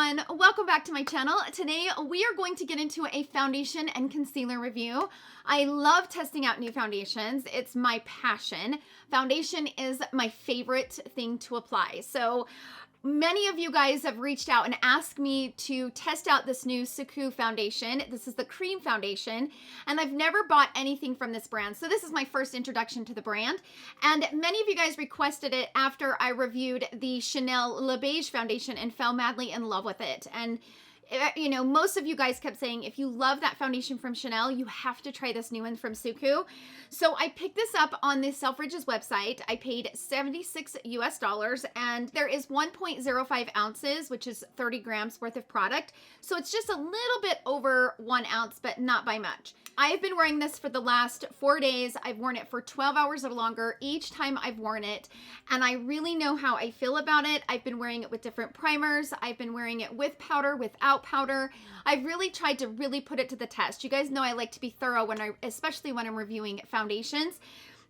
everyone, welcome back to my channel. Today we are going to get into a foundation and concealer review. I love testing out new foundations. It's my passion. Foundation is my favorite thing to apply. So many of you guys have reached out and asked me to test out this new Suqqu foundation. This is the cream foundation, and I've never bought anything from this brand. So this is my first introduction to the brand. And many of you guys requested it after I reviewed the Chanel Le Beige foundation and fell madly in love with it. And you know, most of you guys kept saying, if you love that foundation from Chanel, you have to try this new one from Suqqu. So I picked this up on the Selfridges website. I paid $76 US, and there is 1.05 ounces, which is 30 grams worth of product. So it's just a little bit over 1 ounce, but not by much. I have been wearing this for the last 4 days. I've worn it for 12 hours or longer each time I've worn it, and I really know how I feel about it. I've been wearing it with different primers. I've been wearing it with powder, without powder. I've really tried to put it to the test. You guys know I like to be thorough especially when I'm reviewing foundations.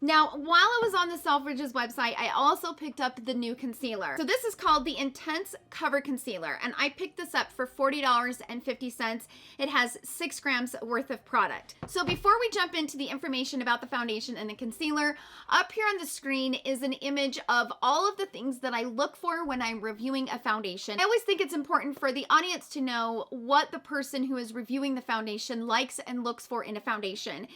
Now, while I was on the Selfridges website, I also picked up the new concealer. So this is called the Intense Cover Concealer, and I picked this up for $40.50. It has 6 grams worth of product. So before we jump into the information about the foundation and the concealer, up here on the screen is an image of all of the things that I look for when I'm reviewing a foundation. I always think it's important for the audience to know what the person who is reviewing the foundation likes and looks for in a foundation.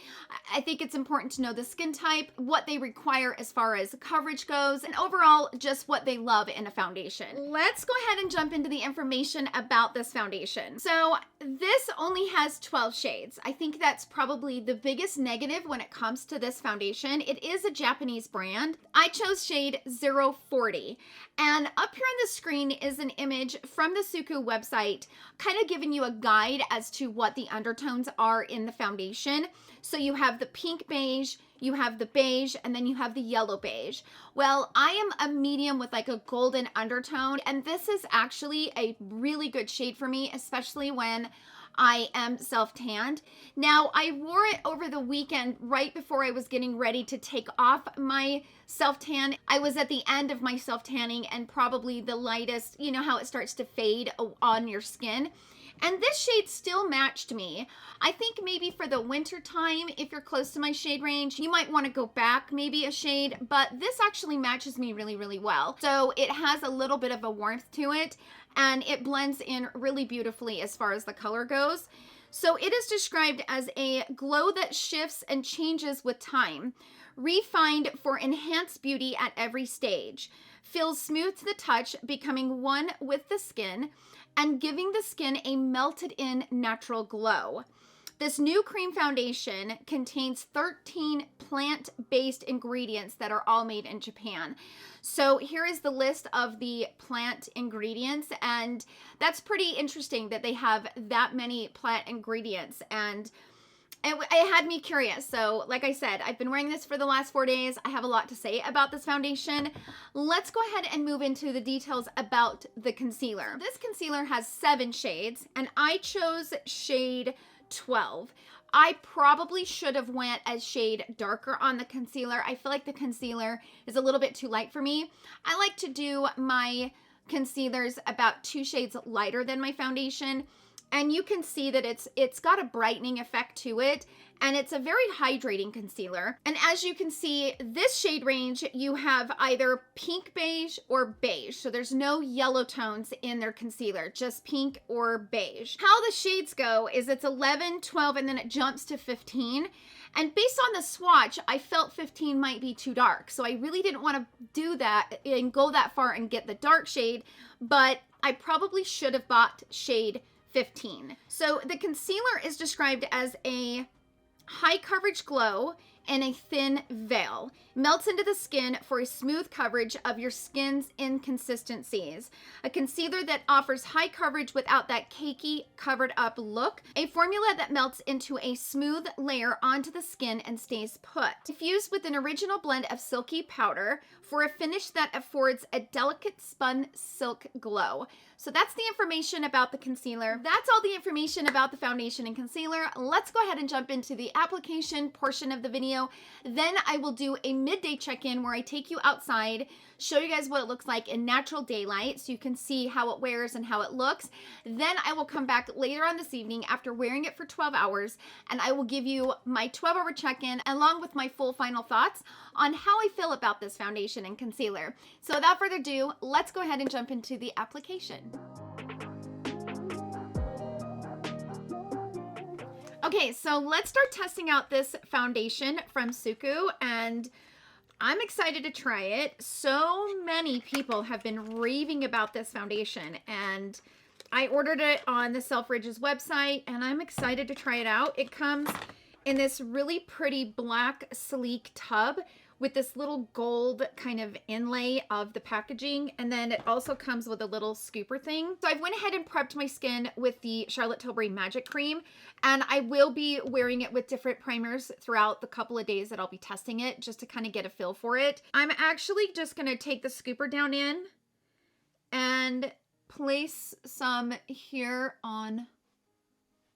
I think it's important to know the skin type, what they require as far as coverage goes, and overall just what they love in a foundation. Let's go ahead and jump into the information about this foundation. So this only has 12 shades. I think that's probably the biggest negative when it comes to this foundation. It is a Japanese brand. I chose shade 040, and up here on the screen is an image from the Suqqu website, kind of giving you a guide as to what the undertones are in the foundation. So you have the pink beige, you have the beige, and then you have the yellow beige. Well, I am a medium with like a golden undertone, and this is actually a really good shade for me, especially when I am self-tanned. Now, I wore it over the weekend right before I was getting ready to take off my self-tan. I was at the end of my self-tanning and probably the lightest, you know how it starts to fade on your skin. And this shade still matched me. I think maybe for the winter time, if you're close to my shade range, you might want to go back maybe a shade, but this actually matches me really, really well. So it has a little bit of a warmth to it, and it blends in really beautifully as far as the color goes. So it is described as a glow that shifts and changes with time, refined for enhanced beauty at every stage, feels smooth to the touch, becoming one with the skin, and giving the skin a melted-in natural glow. This new cream foundation contains 13 plant-based ingredients that are all made in Japan. So here is the list of the plant ingredients, and that's pretty interesting that they have that many plant ingredients, and it had me curious. So like I said, I've been wearing this for the last 4 days. I have a lot to say about this foundation. Let's go ahead and move into the details about the concealer. This concealer has 7 shades, and I chose shade 12. I probably should have went a shade darker on the concealer. I feel like the concealer is a little bit too light for me. I like to do my concealers about 2 shades lighter than my foundation. And you can see that it's got a brightening effect to it, and it's a very hydrating concealer. And as you can see, this shade range, you have either pink beige or beige. So there's no yellow tones in their concealer, just pink or beige. How the shades go is it's 11, 12, and then it jumps to 15. And based on the swatch, I felt 15 might be too dark. So I really didn't want to do that and go that far and get the dark shade, but I probably should have bought shade 15. So the concealer is described as a high coverage glow and a thin veil. Melts into the skin for a smooth coverage of your skin's inconsistencies. A concealer that offers high coverage without that cakey, covered up look. A formula that melts into a smooth layer onto the skin and stays put. Infused with an original blend of silky powder for a finish that affords a delicate spun silk glow. So that's the information about the concealer. That's all the information about the foundation and concealer. Let's go ahead and jump into the application portion of the video. Then I will do a midday check-in where I take you outside, show you guys what it looks like in natural daylight so you can see how it wears and how it looks. Then I will come back later on this evening after wearing it for 12 hours and I will give you my 12-hour check-in along with my full final thoughts on how I feel about this foundation and concealer. So without further ado, let's go ahead and jump into the application. Okay, so let's start testing out this foundation from Suqqu, and I'm excited to try it. So many people have been raving about this foundation, and I ordered it on the Selfridges website, and I'm excited to try it out. It comes in this really pretty black sleek tub with this little gold kind of inlay of the packaging, and then it also comes with a little scooper thing. So I went ahead and prepped my skin with the Charlotte Tilbury Magic Cream, and I will be wearing it with different primers throughout the couple of days that I'll be testing it just to kind of get a feel for it. I'm actually just going to take the scooper down in and place some here on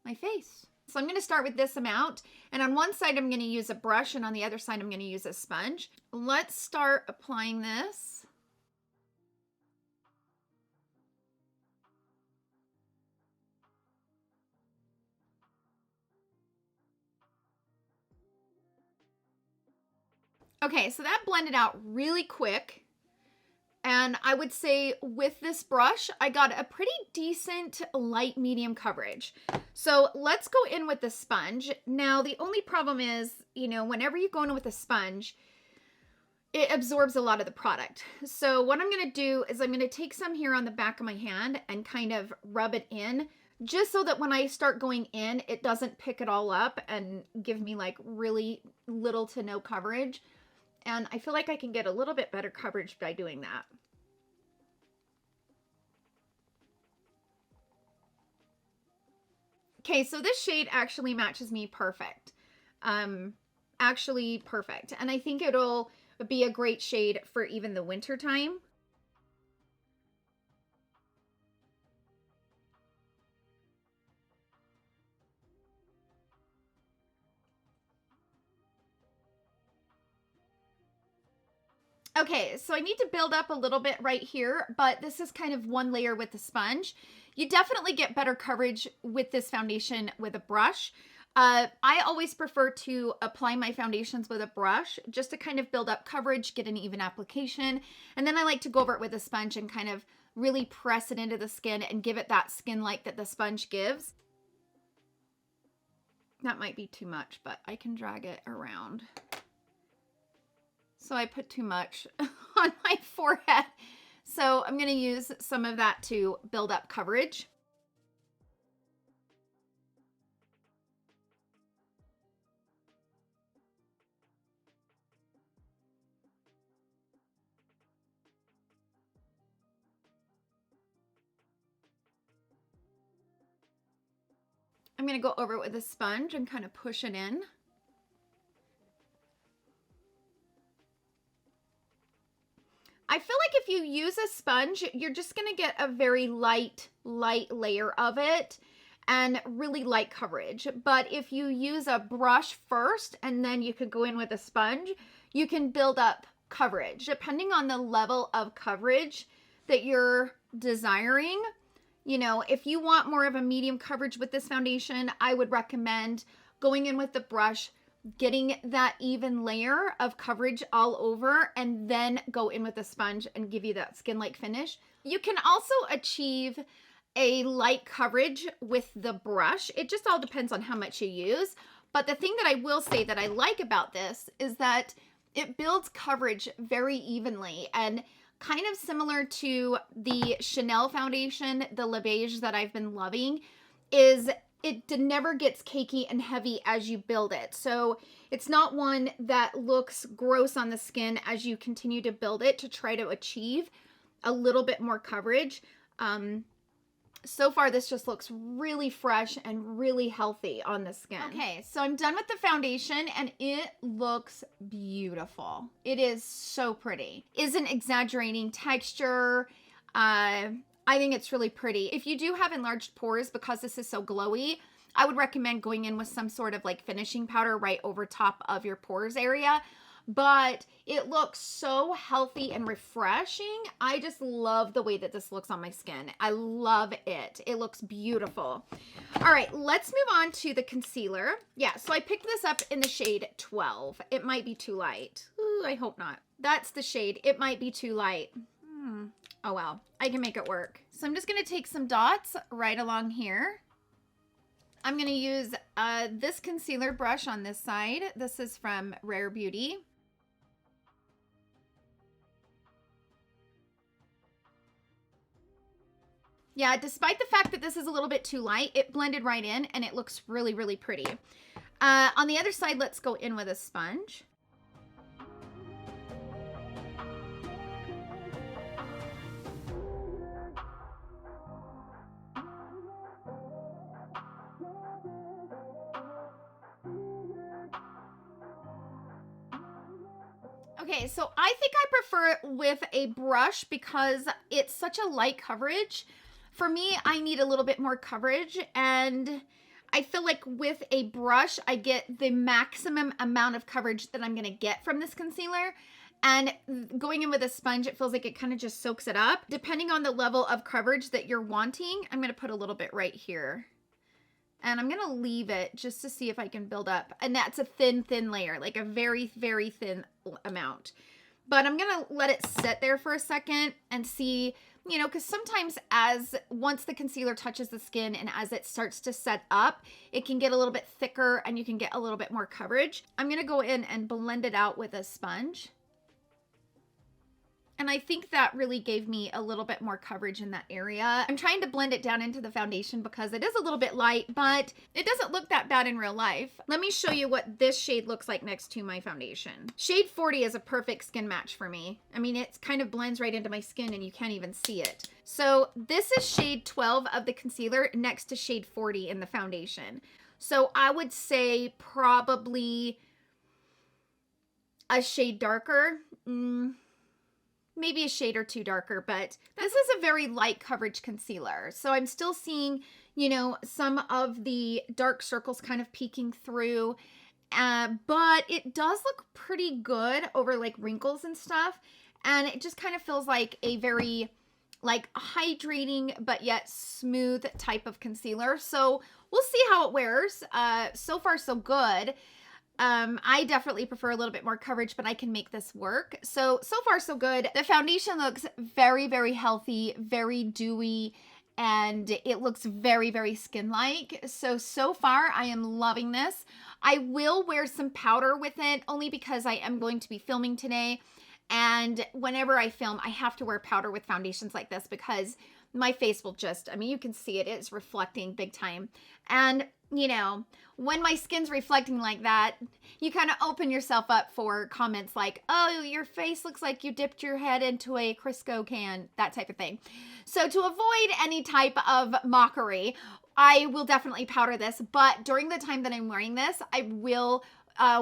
my face. So I'm going to start with this amount, and on one side I'm going to use a brush and on the other side I'm going to use a sponge. Let's start applying this. Okay, so that blended out really quick. And I would say with this brush, I got a pretty decent light medium coverage. So let's go in with the sponge. Now, the only problem is, you know, whenever you go in with a sponge, it absorbs a lot of the product. So what I'm going to do is I'm going to take some here on the back of my hand and kind of rub it in, just so that when I start going in, it doesn't pick it all up and give me like really little to no coverage. And I feel like I can get a little bit better coverage by doing that. Okay, so this shade actually matches me perfect. Actually perfect. And I think it'll be a great shade for even the winter time. Okay, so I need to build up a little bit right here, but this is kind of one layer with the sponge. You definitely get better coverage with this foundation with a brush. I always prefer to apply my foundations with a brush just to kind of build up coverage, get an even application. And then I like to go over it with a sponge and kind of really press it into the skin and give it that skin-like that the sponge gives. That might be too much, but I can drag it around. So I put too much on my forehead. So I'm going to use some of that to build up coverage. I'm going to go over it with a sponge and kind of push it in. I feel like if you use a sponge, you're just going to get a very light layer of it and really light coverage. But if you use a brush first and then you could go in with a sponge, you can build up coverage. Depending on the level of coverage that you're desiring, you know, if you want more of a medium coverage with this foundation, I would recommend going in with the brush, getting that even layer of coverage all over, and then go in with a sponge and give you that skin-like finish. You can also achieve a light coverage with the brush. It just all depends on how much you use. But the thing that I will say that I like about this is that it builds coverage very evenly, and kind of similar to the Chanel foundation, the Le Beige that I've been loving, is it never gets cakey and heavy as you build it. So it's not one that looks gross on the skin as you continue to build it to try to achieve a little bit more coverage. So far, this just looks really fresh and really healthy on the skin. Okay, so I'm done with the foundation and it looks beautiful. It is so pretty. Isn't exaggerating texture. I think it's really pretty. If you do have enlarged pores, because this is so glowy, I would recommend going in with some sort of like finishing powder right over top of your pores area. But it looks so healthy and refreshing. I just love the way that this looks on my skin. I love it. It looks beautiful. All right, let's move on to the concealer. Yeah, so I picked this up in the shade 12. It might be too light. Ooh, I hope not. That's the shade. It might be too light. Oh well, I can make it work. So I'm just gonna take some dots right along here. I'm gonna use this concealer brush on this side. This is from Rare Beauty. Yeah, despite the fact that this is a little bit too light, it blended right in and it looks really, really pretty. On the other side, let's go in with a sponge. Okay, so I think I prefer it with a brush because it's such a light coverage. For me, I need a little bit more coverage, and I feel like with a brush, I get the maximum amount of coverage that I'm going to get from this concealer. And going in with a sponge, it feels like it kind of just soaks it up. Depending on the level of coverage that you're wanting, I'm going to put a little bit right here. And I'm going to leave it just to see if I can build up. And that's a thin, thin layer, like a very, very thin amount. But I'm going to let it sit there for a second and see, you know, because sometimes once the concealer touches the skin and as it starts to set up, it can get a little bit thicker and you can get a little bit more coverage. I'm going to go in and blend it out with a sponge. And I think that really gave me a little bit more coverage in that area. I'm trying to blend it down into the foundation because it is a little bit light, but it doesn't look that bad in real life. Let me show you what this shade looks like next to my foundation. Shade 40 is a perfect skin match for me. I mean, it kind of blends right into my skin and you can't even see it. So this is shade 12 of the concealer next to shade 40 in the foundation. So I would say probably a shade darker. Maybe a shade or two darker, but this is a very light coverage concealer. So I'm still seeing, you know, some of the dark circles kind of peeking through, but it does look pretty good over like wrinkles and stuff. And it just kind of feels like a very like hydrating, but yet smooth type of concealer. So we'll see how it wears. So far, so good. I definitely prefer a little bit more coverage, but I can make this work. So far so good. The foundation looks very, very healthy, very dewy, and it looks very, very skin-like. So far I am loving this. I will wear some powder with it only because I am going to be filming today. And whenever I film, I have to wear powder with foundations like this because my face will just, I mean, you can see it, it's reflecting big time. And, you know, when my skin's reflecting like that, you kind of open yourself up for comments like, oh, your face looks like you dipped your head into a Crisco can, that type of thing. So to avoid any type of mockery, I will definitely powder this, but during the time that I'm wearing this, I will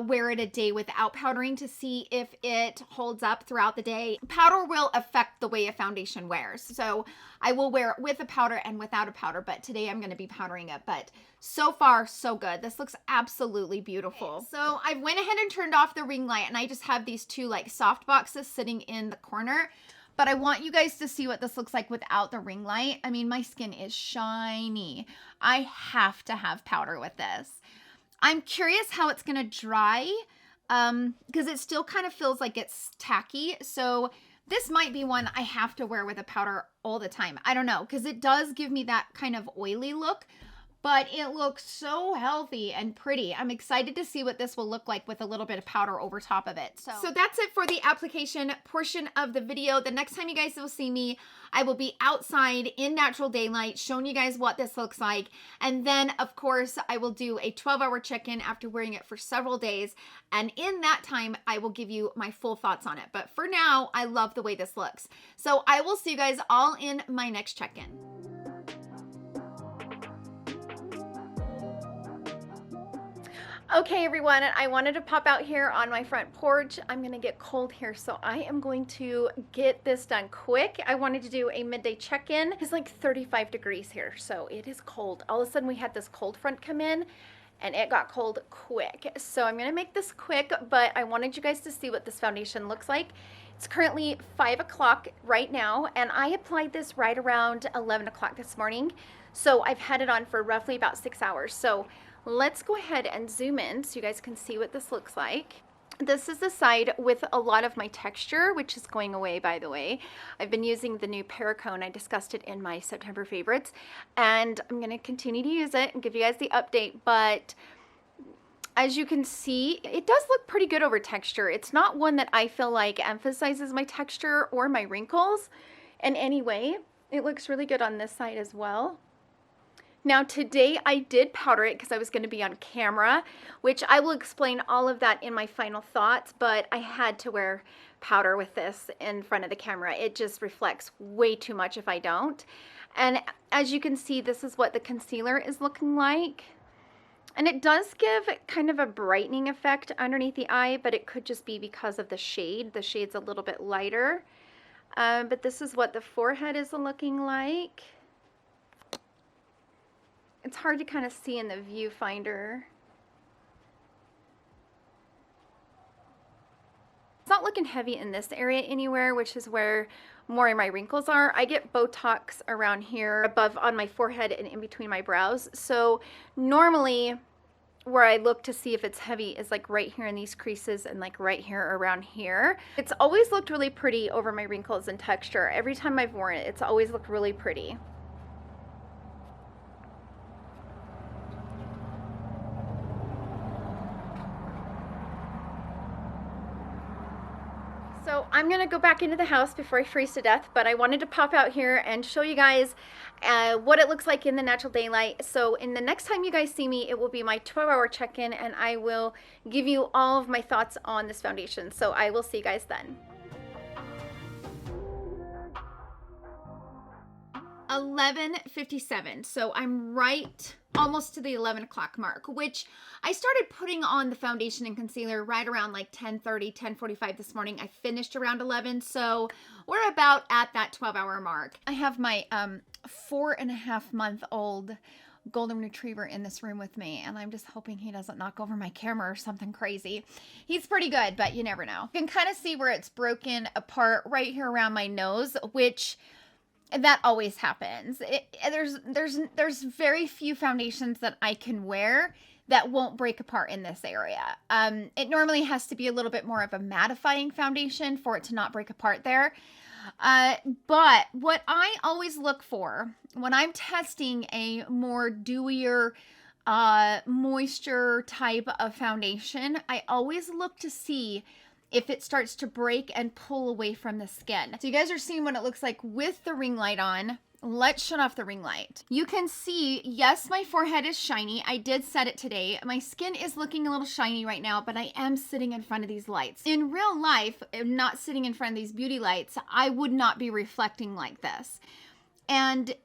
wear it a day without powdering to see if it holds up throughout the day. Powder will affect the way a foundation wears. So I will wear it with a powder and without a powder, but today I'm going to be powdering it. But so far, so good. This looks absolutely beautiful. Okay, so I went ahead and turned off the ring light and I just have these two like soft boxes sitting in the corner. But I want you guys to see what this looks like without the ring light. I mean, my skin is shiny. I have to have powder with this. I'm curious how it's going to dry because it still kind of feels like it's tacky. So this might be one I have to wear with a powder all the time. I don't know because it does give me that kind of oily look, but it looks so healthy and pretty. I'm excited to see what this will look like with a little bit of powder over top of it. So that's it for the application portion of the video. The next time you guys will see me, I will be outside in natural daylight showing you guys what this looks like. And then, of course, I will do a 12-hour check-in after wearing it for several days. And in that time, I will give you my full thoughts on it. But for now, I love the way this looks. So I will see you guys all in my next check-in. Okay, everyone, I wanted to pop out here on my front porch. I'm gonna get cold here, so I am going to get this done quick. I wanted to do a midday check-in. It's like 35 degrees here, so it is cold. All of a sudden we had this cold front come in and it got cold quick. So I'm gonna make this quick, but I wanted you guys to see what this foundation looks like. It's currently 5 o'clock right now, and I applied this right around 11 o'clock this morning. So I've had it on for roughly about 6 hours. So let's go ahead and zoom in so you guys can see what this looks like. This is the side with a lot of my texture, which is going away, by the way. I've been using the new Paracone. I discussed it in my September favorites, and I'm going to continue to use it and give you guys the update. But as you can see, it does look pretty good over texture. It's not one that I feel like emphasizes my texture or my wrinkles in any way. It looks really good on this side as well. Now today I did powder it because I was going to be on camera, which I will explain all of that in my final thoughts, but I had to wear powder with this in front of the camera. It just reflects way too much if I don't. And as you can see, this is what the concealer is looking like. And it does give kind of a brightening effect underneath the eye, but it could just be because of the shade. The shade's a little bit lighter. But this is what the forehead is looking like. It's hard to kind of see in the viewfinder. It's not looking heavy in this area anywhere, which is where more of my wrinkles are. I get Botox around here above on my forehead and in between my brows. So normally where I look to see if it's heavy is like right here in these creases and like right here around here. It's always looked really pretty over my wrinkles and texture. Every time I've worn it, it's always looked really pretty. So I'm gonna go back into the house before I freeze to death, but I wanted to pop out here and show you guys what it looks like in the natural daylight. So in the next time you guys see me, it will be my 12-hour check-in, and I will give you all of my thoughts on this foundation. So I will see you guys then. 11:57, so I'm right almost to the 11 o'clock mark, which I started putting on the foundation and concealer right around like 10:30, 10:45 this morning. I finished around 11, so we're about at that 12-hour mark. I have my 4.5-month-old golden retriever in this room with me, and I'm just hoping he doesn't knock over my camera or something crazy. He's pretty good, but you never know. You can kind of see where it's broken apart right here around my nose, which that always happens. There's very few foundations that I can wear that won't break apart in this area. It normally has to be a little bit more of a mattifying foundation for it to not break apart there. But what I always look for when I'm testing a more dewier, moisture type of foundation, I always look to see if it starts to break and pull away from the skin. So you guys are seeing what it looks like with the ring light on. Let's shut off the ring light. You can see, yes, my forehead is shiny. I did set it today. My skin is looking a little shiny right now, but I am sitting in front of these lights. In real life, not sitting in front of these beauty lights, I would not be reflecting like this. And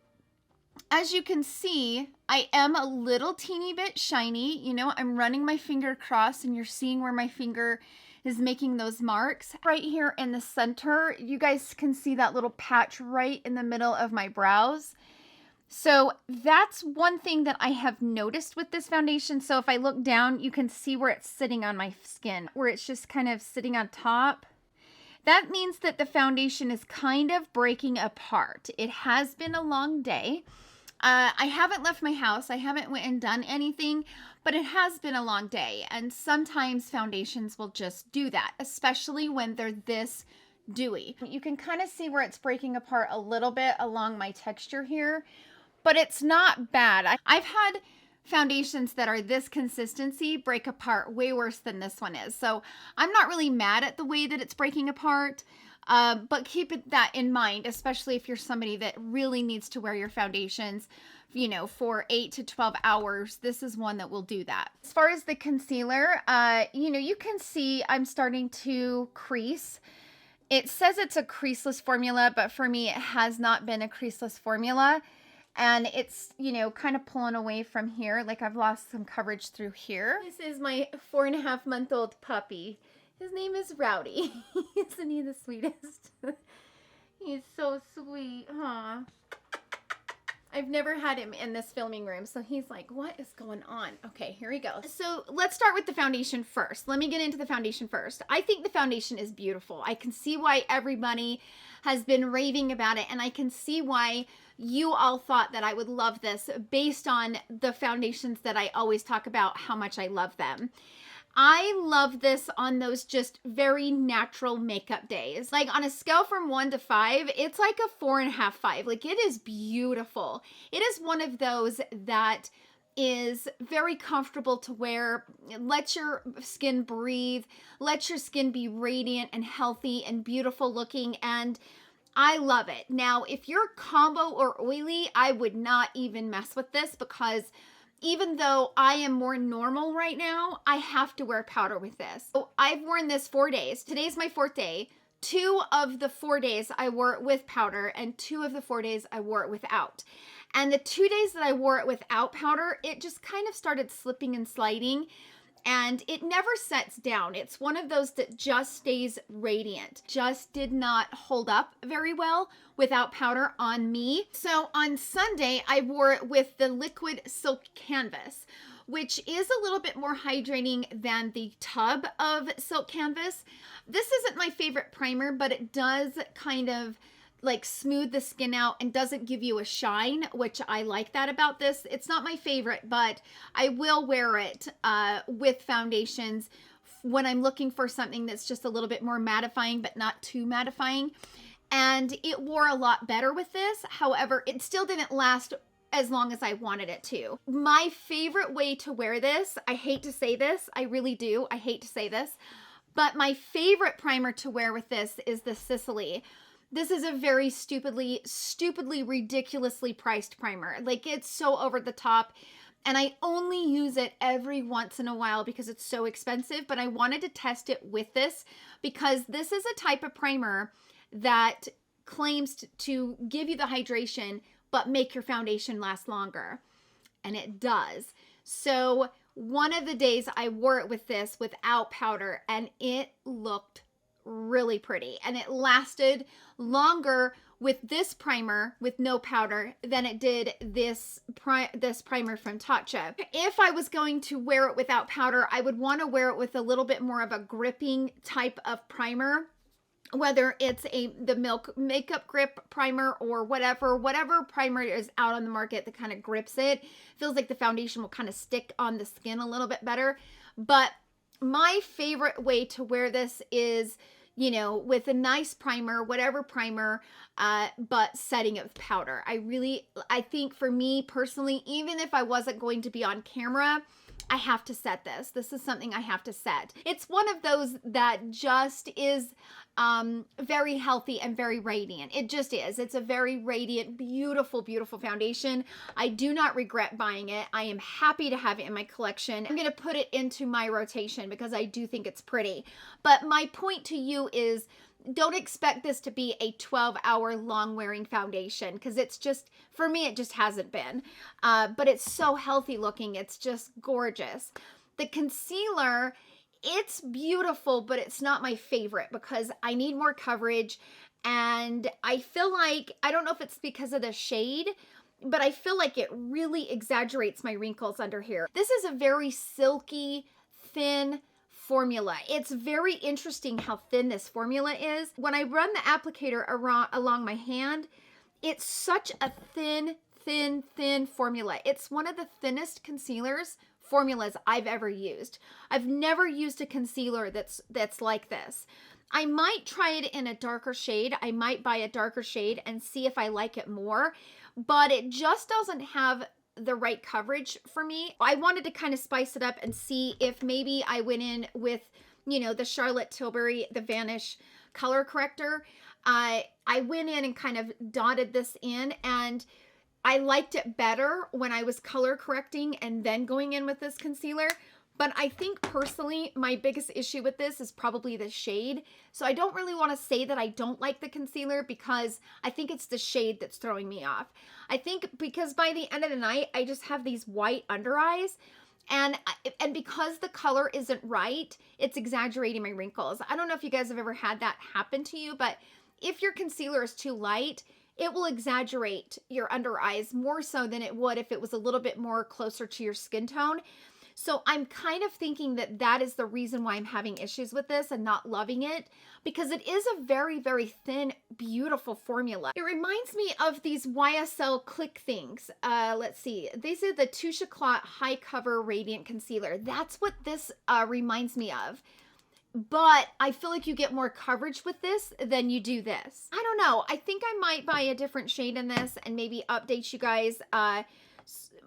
as you can see, I am a little teeny bit shiny. You know, I'm running my finger across and you're seeing where my finger is making those marks. Right here in the center, you guys can see that little patch right in the middle of my brows. So that's one thing that I have noticed with this foundation. So if I look down, you can see where it's sitting on my skin, where it's just kind of sitting on top. That means that the foundation is kind of breaking apart. It has been a long day. I haven't left my house. I haven't went and done anything, but it has been a long day. And sometimes foundations will just do that, especially when they're this dewy. You can kind of see where it's breaking apart a little bit along my texture here, but it's not bad. I've had foundations that are this consistency break apart way worse than this one is. So I'm not really mad at the way that it's breaking apart. But keep that in mind, especially if you're somebody that really needs to wear your foundations, you know, for 8 to 12 hours. This is one that will do that. As far as the concealer, you know, you can see I'm starting to crease. It says it's a creaseless formula, but for me, it has not been a creaseless formula. And it's, you know, kind of pulling away from here. Like I've lost some coverage through here. This is my 4.5-month-old puppy. His name is Rowdy. Isn't he the sweetest? He's so sweet, huh? I've never had him in this filming room, so he's like, what is going on? Okay, here he goes. So let's start with the foundation first. Let me get into the foundation first. I think the foundation is beautiful. I can see why everybody has been raving about it, and I can see why you all thought that I would love this based on the foundations that I always talk about how much I love them. I love this on those just very natural makeup days. Like on a scale from 1 to 5, it's like a 4.5, 5. Like it is beautiful. It is one of those that is very comfortable to wear. Let your skin breathe. Let your skin be radiant and healthy and beautiful looking, and I love it. Now, if you're combo or oily, I would not even mess with this because even though I am more normal right now, I have to wear powder with this. So I've worn this 4 days. Today's my 4th day. 2 of the 4 days I wore it with powder, and 2 of the 4 days I wore it without. And the 2 days that I wore it without powder, it just kind of started slipping and sliding, and it never sets down. It's one of those that just stays radiant. Just did not hold up very well without powder on me. So on Sunday, I wore it with the liquid silk canvas, which is a little bit more hydrating than the tub of silk canvas. This isn't my favorite primer, but it does kind of like smooth the skin out and doesn't give you a shine, which I like that about this. It's not my favorite, but I will wear it with foundations when I'm looking for something that's just a little bit more mattifying, but not too mattifying. And it wore a lot better with this. However, it still didn't last as long as I wanted it to. My favorite way to wear this, I hate to say this, I really do, I hate to say this, but my favorite primer to wear with this is the Sicily. This is a very stupidly, ridiculously priced primer. Like, it's so over the top, and I only use it every once in a while because it's so expensive, but I wanted to test it with this because this is a type of primer that claims to give you the hydration, but make your foundation last longer, and it does. So one of the days I wore it with this without powder, and it looked really pretty, and it lasted longer with this primer with no powder than it did this primer from Tatcha. If I was going to wear it without powder, I would want to wear it with a little bit more of a gripping type of primer, whether it's the Milk Makeup Grip primer or whatever primer is out on the market that kind of grips it. Feels like the foundation will kind of stick on the skin a little bit better. But my favorite way to wear this is, you know, with a nice primer, whatever primer, but setting it with powder. I think for me personally, even if I wasn't going to be on camera, I have to set this. This is something I have to set. It's one of those that just is very healthy and very radiant. It just is. It's a very radiant, beautiful, beautiful foundation. I do not regret buying it. I am happy to have it in my collection. I'm going to put it into my rotation because I do think it's pretty. But my point to you is, don't expect this to be a 12-hour long wearing foundation because it's just, for me, it just hasn't been. But it's so healthy looking. It's just gorgeous. The concealer, it's beautiful, but it's not my favorite because I need more coverage. And I feel like, I don't know if it's because of the shade, but I feel like it really exaggerates my wrinkles under here. This is a very silky, thin formula. It's very interesting how thin this formula is. When I run the applicator along my hand, it's such a thin formula. It's one of the thinnest formulas I've ever used. I've never used a concealer that's like this. I might try it in a darker shade. I might buy a darker shade and see if I like it more, but it just doesn't have the right coverage for me. I wanted to kind of spice it up and see if maybe I went in with, you know, the Charlotte Tilbury, the Vanish color corrector. I went in and kind of dotted this in, and I liked it better when I was color correcting and then going in with this concealer. But I think personally, my biggest issue with this is probably the shade. So I don't really want to say that I don't like the concealer because I think it's the shade that's throwing me off. I think because by the end of the night, I just have these white under eyes. And because the color isn't right, it's exaggerating my wrinkles. I don't know if you guys have ever had that happen to you, but if your concealer is too light, it will exaggerate your under eyes more so than it would if it was a little bit more closer to your skin tone. So I'm kind of thinking that that is the reason why I'm having issues with this and not loving it, because it is a very, very thin, beautiful formula. It reminds me of these YSL Click things. Let's see. These are the Touche Éclat High Cover Radiant Concealer. That's what this reminds me of. But I feel like you get more coverage with this than you do this. I don't know. I think I might buy a different shade in this and maybe update you guys.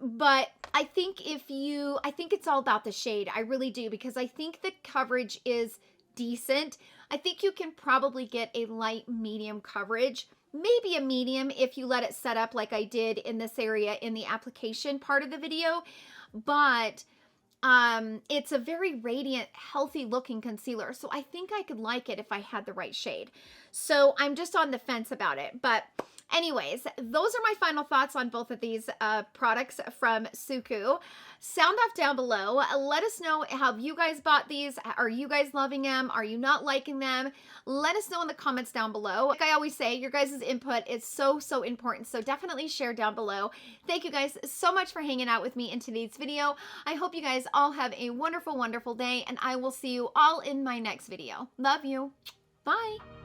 But I think I think it's all about the shade. I really do, because I think the coverage is decent. I think you can probably get a light medium coverage, maybe a medium if you let it set up like I did in this area in the application part of the video. But it's a very radiant, healthy looking concealer. So I think I could like it if I had the right shade. So I'm just on the fence about it. But anyways, those are my final thoughts on both of these products from Suqqu. Sound off down below. Let us know how you guys bought these. Are you guys loving them? Are you not liking them? Let us know in the comments down below. Like I always say, your guys' input is so, so important. So definitely share down below. Thank you guys so much for hanging out with me in today's video. I hope you guys all have a wonderful, wonderful day, and I will see you all in my next video. Love you. Bye.